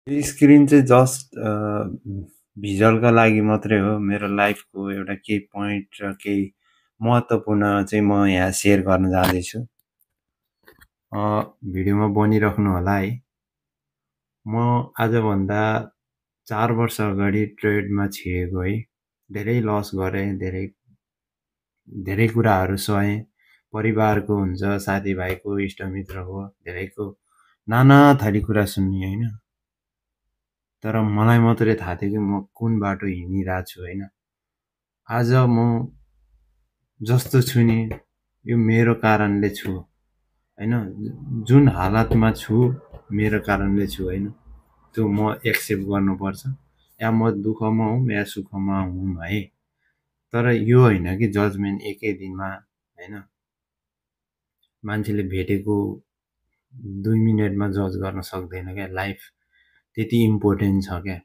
यो स्क्रिन चाहिँ जस्ट भिजुअलका लागि मात्रै हो। मेरो लाइफको एउटा केही पोइन्ट र केही महत्त्वपूर्ण चाहिँ म यहाँ सेयर गर्न जाँदैछु। भिडियोमा बनिराख्नु होला है। म आजभन्दा 4 वर्ष अगाडि ट्रेडमा छिरेको है। धेरै लस गरेँ, धेरै कुराहरू सहेँ। परिवारको हुन्छ, साथीभाइको, इष्टमित्रको, धेरैको नाना थरी कुरा सुन्ने होइन। तर मलाई मात्रै थाहा थियो कि म कुन बाटो हिँडिरहेको छु होइन। आज म जस्तो छु नि, यो मेरो कारणले छु होइन। जुन हालतमा छु मेरो कारणले छु होइन। त्यो म एक्सेप्ट गर्नुपर्छ। या म दुःखमा हुँ या सुखमा हुँ है। तर यो होइन कि जजमेन्ट एकै दिनमा होइन। मान्छेले भेटेको 2 मिनेटमा जज गर्न सक्दैन क्या। लाइफ त्यति इम्पोर्टेन्ट छ क्या।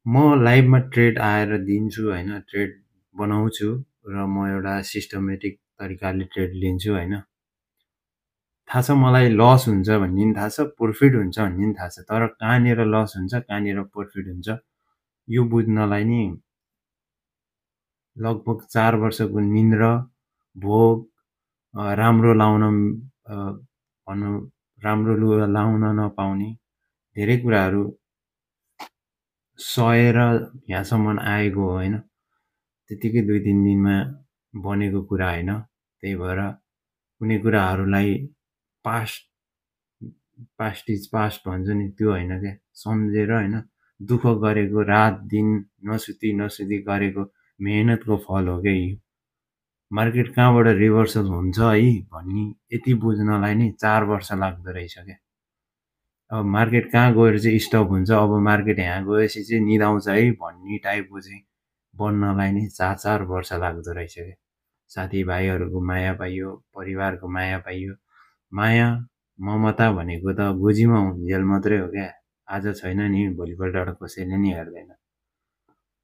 म लाइभमा ट्रेड आएर दिन्छु होइन, ट्रेड बनाउँछु र म एउटा सिस्टमेटिक तरिकाले ट्रेड लिन्छु होइन। थाहा छ मलाई लस हुन्छ भन्ने पनि थाहा छ, प्रोफिट हुन्छ भन्ने पनि थाहा छ। तर कहाँनिर लस हुन्छ, कहाँनिर प्रोफिट हुन्छ यो बुझ्नलाई नि लगभग 4 वर्षको निन्द्रा, भोग, राम्रो लाउन भनौँ राम्रो लुगा लाउन नपाउने धेरै कुराहरू सहेर यहाँसम्म आएको हो होइन। त्यतिकै 2-3 दिनमा बनेको कुरा होइन। त्यही भएर कुनै कुराहरूलाई पास्ट इज पास्ट भन्छ नि, त्यो होइन क्या। सम्झेर होइन, दुःख गरेको रात दिन नसुती गरेको मेहनतको फल हो क्या यो। मार्केट कहाँबाट रिभर्सल हुन्छ है भन्ने यति बुझ्नलाई नै 4 वर्ष लाग्दो रहेछ क्या। अब मार्केट कहाँ गएर चाहिँ स्टप हुन्छ, अब मार्केट यहाँ गएपछि चाहिँ निदाउँछ है भन्ने टाइपको चाहिँ बन्नलाई नै 4 वर्ष लाग्दो रहेछ क्या। साथीभाइहरूको माया पाइयो, परिवारको माया पाइयो। माया ममता भनेको त गोजीमा हुन्जेल मात्रै हो क्या। आज छैन नि भोलिपल्ट कसैले नि हेर्दैन।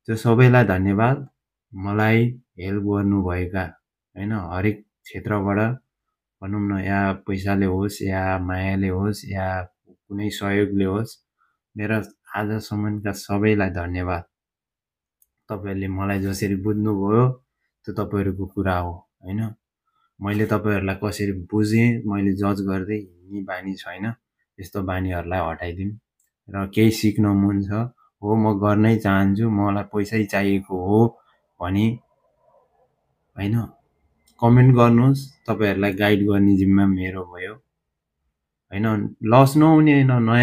त्यो सबैलाई धन्यवाद। मलाई हेल्प गर्नुभएका होइन, हरेक क्षेत्रबाट भनौँ न, या पैसाले होस् या मायाले होस् या कुनै सहयोगले होस्, मेरा आजसम्मका सबैलाई धन्यवाद। तपाईँहरूले मलाई जसरी बुझ्नुभयो त्यो तपाईँहरूको कुरा हो होइन। मैले तपाईँहरूलाई कसरी बुझेँ, मैले जज गर्दै हिँड्ने बानी छैन। यस्तो बानीहरूलाई हटाइदिउँ र केही सिक्न मन छ हो, म गर्नै चाहन्छु, मलाई पैसै चाहिएको हो भने होइन कमेन्ट गर्नुहोस्। तपाईँहरूलाई गाइड गर्ने जिम्मा मेरो भयो होइन। लस नहुने होइन, नयाँ